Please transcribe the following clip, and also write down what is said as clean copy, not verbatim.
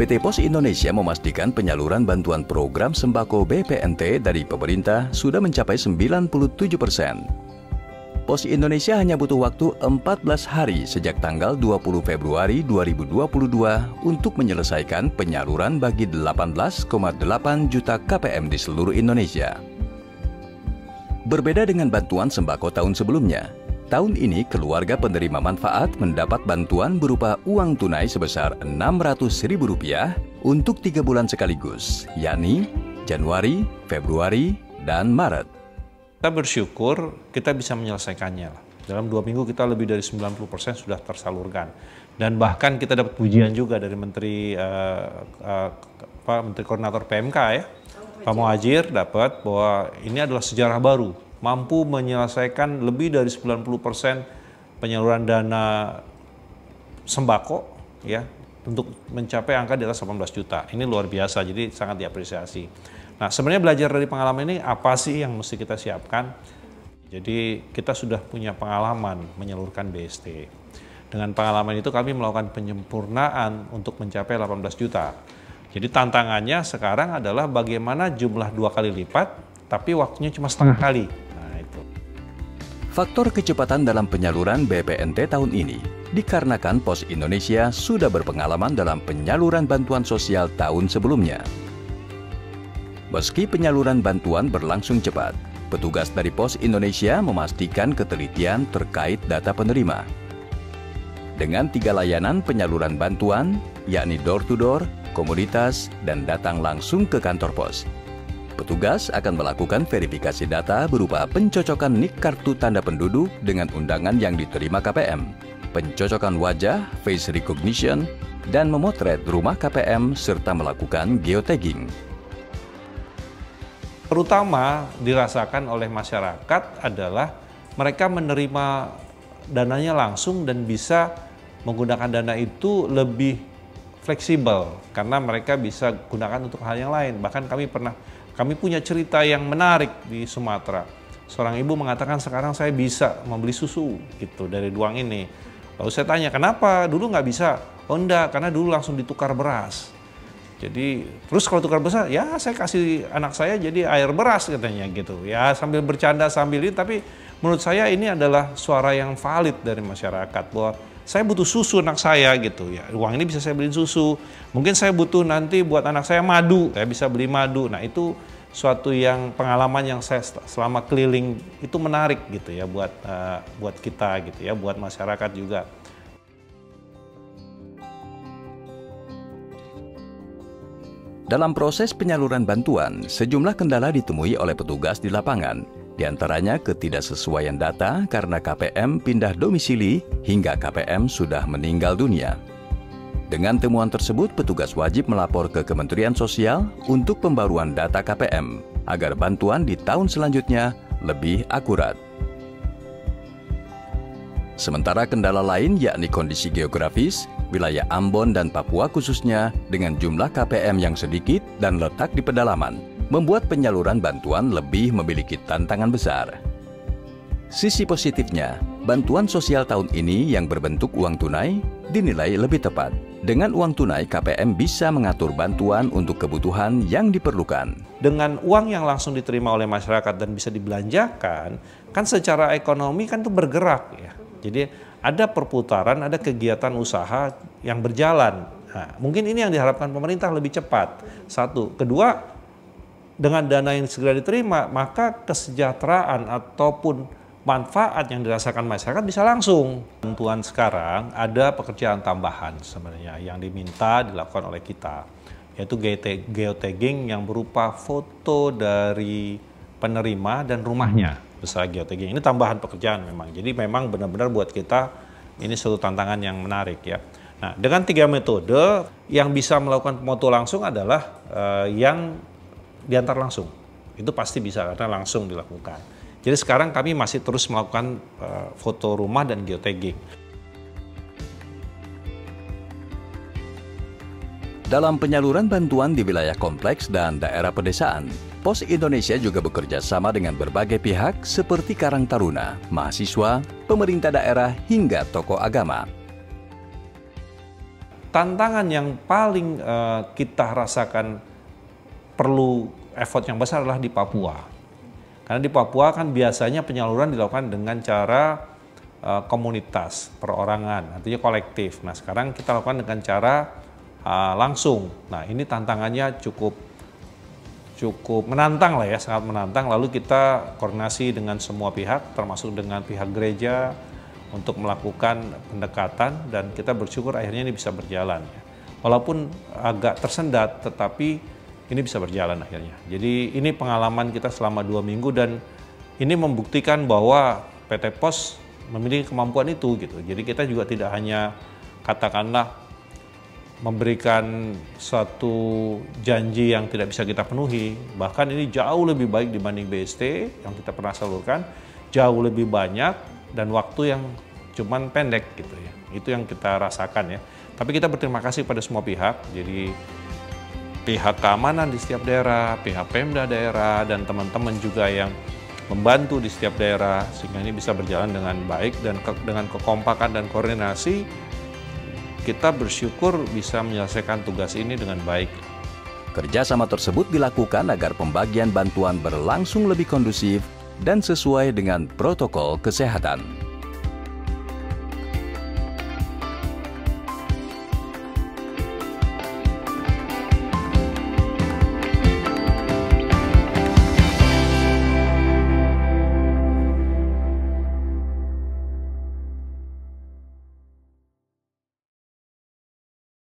PT Pos Indonesia memastikan penyaluran bantuan program sembako BPNT dari pemerintah sudah mencapai 97%. Pos Indonesia hanya butuh waktu 14 hari sejak tanggal 20 Februari 2022 untuk menyelesaikan penyaluran bagi 18,8 juta KPM di seluruh Indonesia. Berbeda dengan bantuan sembako tahun sebelumnya, tahun ini keluarga penerima manfaat mendapat bantuan berupa uang tunai sebesar Rp600.000 untuk 3 bulan sekaligus, yakni Januari, Februari, dan Maret. Kita bersyukur kita bisa menyelesaikannya. Dalam 2 minggu kita lebih dari 90% sudah tersalurkan. Dan bahkan kita dapat pujian juga dari Menteri Koordinator PMK ya, Pak Muhadjir dapat bahwa ini adalah sejarah baru. Mampu menyelesaikan lebih dari 90% penyaluran dana sembako ya untuk mencapai angka di atas 18 juta. Ini luar biasa, jadi sangat diapresiasi. Nah, sebenarnya belajar dari pengalaman ini apa sih yang mesti kita siapkan? Jadi kita sudah punya pengalaman menyalurkan BST. Dengan pengalaman itu kami melakukan penyempurnaan untuk mencapai 18 juta. Jadi tantangannya sekarang adalah bagaimana jumlah 2 kali lipat, tapi waktunya cuma setengah kali. Faktor kecepatan dalam penyaluran BPNT tahun ini dikarenakan Pos Indonesia sudah berpengalaman dalam penyaluran bantuan sosial tahun sebelumnya. Meski penyaluran bantuan berlangsung cepat, petugas dari Pos Indonesia memastikan ketelitian terkait data penerima. Dengan 3 layanan penyaluran bantuan, yakni door-to-door, komoditas, dan datang langsung ke kantor pos, petugas akan melakukan verifikasi data berupa pencocokan NIK kartu tanda penduduk dengan undangan yang diterima KPM, pencocokan wajah, face recognition, dan memotret rumah KPM serta melakukan geotagging. Terutama dirasakan oleh masyarakat adalah mereka menerima dananya langsung dan bisa menggunakan dana itu lebih fleksibel karena mereka bisa gunakan untuk hal yang lain. Bahkan kami punya cerita yang menarik di Sumatera. Seorang ibu mengatakan sekarang saya bisa membeli susu gitu dari uang ini. Lalu saya tanya kenapa dulu nggak bisa? Oh enggak, karena dulu langsung ditukar beras. Jadi terus kalau tukar beras ya saya kasih anak saya jadi air beras katanya gitu. Ya sambil bercanda sambil ini, tapi menurut saya ini adalah suara yang valid dari masyarakat bahwa saya butuh susu anak saya gitu ya, uang ini bisa saya beliin susu. Mungkin saya butuh nanti buat anak saya madu, saya bisa beli madu. Nah itu suatu yang pengalaman yang saya selama keliling itu menarik gitu ya buat kita gitu ya, buat masyarakat juga. Dalam proses penyaluran bantuan, sejumlah kendala ditemui oleh petugas di lapangan. Di antaranya ketidaksesuaian data karena KPM pindah domisili hingga KPM sudah meninggal dunia. Dengan temuan tersebut, petugas wajib melapor ke Kementerian Sosial untuk pembaruan data KPM agar bantuan di tahun selanjutnya lebih akurat. Sementara kendala lain yakni kondisi geografis, wilayah Ambon dan Papua khususnya dengan jumlah KPM yang sedikit dan letak di pedalaman, membuat penyaluran bantuan lebih memiliki tantangan besar. Sisi positifnya, bantuan sosial tahun ini yang berbentuk uang tunai dinilai lebih tepat. Dengan uang tunai, KPM bisa mengatur bantuan untuk kebutuhan yang diperlukan. Dengan uang yang langsung diterima oleh masyarakat dan bisa dibelanjakan, kan secara ekonomi kan itu bergerak ya. Jadi ada perputaran, ada kegiatan usaha yang berjalan. Nah, mungkin ini yang diharapkan pemerintah lebih cepat. Satu, kedua, dengan dana yang segera diterima, maka kesejahteraan ataupun manfaat yang dirasakan masyarakat bisa langsung. Bantuan sekarang ada pekerjaan tambahan sebenarnya yang diminta dilakukan oleh kita, yaitu geotagging yang berupa foto dari penerima dan rumahnya beserta geotagging. Ini tambahan pekerjaan memang. Jadi memang benar-benar buat kita ini suatu tantangan yang menarik ya. Nah, dengan 3 metode yang bisa melakukan foto langsung adalah yang diantar langsung. Itu pasti bisa karena langsung dilakukan. Jadi sekarang kami masih terus melakukan foto rumah dan geotagging. Dalam penyaluran bantuan di wilayah kompleks dan daerah pedesaan, Pos Indonesia juga bekerja sama dengan berbagai pihak seperti Karang Taruna, mahasiswa, pemerintah daerah, hingga tokoh agama. Tantangan yang paling kita rasakan perlu effort yang besar adalah di Papua. Karena di Papua kan biasanya penyaluran dilakukan dengan cara komunitas, perorangan, artinya kolektif. Nah sekarang kita lakukan dengan cara langsung. Nah ini tantangannya cukup menantang lah ya, sangat menantang. Lalu kita koordinasi dengan semua pihak, termasuk dengan pihak gereja, untuk melakukan pendekatan, dan kita bersyukur akhirnya ini bisa berjalan. Walaupun agak tersendat, tetapi ini bisa berjalan akhirnya. Jadi ini pengalaman kita selama 2 minggu, dan ini membuktikan bahwa PT Pos memiliki kemampuan itu gitu. Jadi kita juga tidak hanya katakanlah memberikan suatu janji yang tidak bisa kita penuhi, bahkan ini jauh lebih baik dibanding BST yang kita pernah salurkan, jauh lebih banyak, dan waktu yang cuman pendek gitu ya. Itu yang kita rasakan ya. Tapi kita berterima kasih pada semua pihak. Jadi pihak keamanan di setiap daerah, pihak Pemda daerah, dan teman-teman juga yang membantu di setiap daerah, sehingga ini bisa berjalan dengan baik, dan dengan kekompakan dan koordinasi kita bersyukur bisa menyelesaikan tugas ini dengan baik. Kerjasama tersebut dilakukan agar pembagian bantuan berlangsung lebih kondusif dan sesuai dengan protokol kesehatan.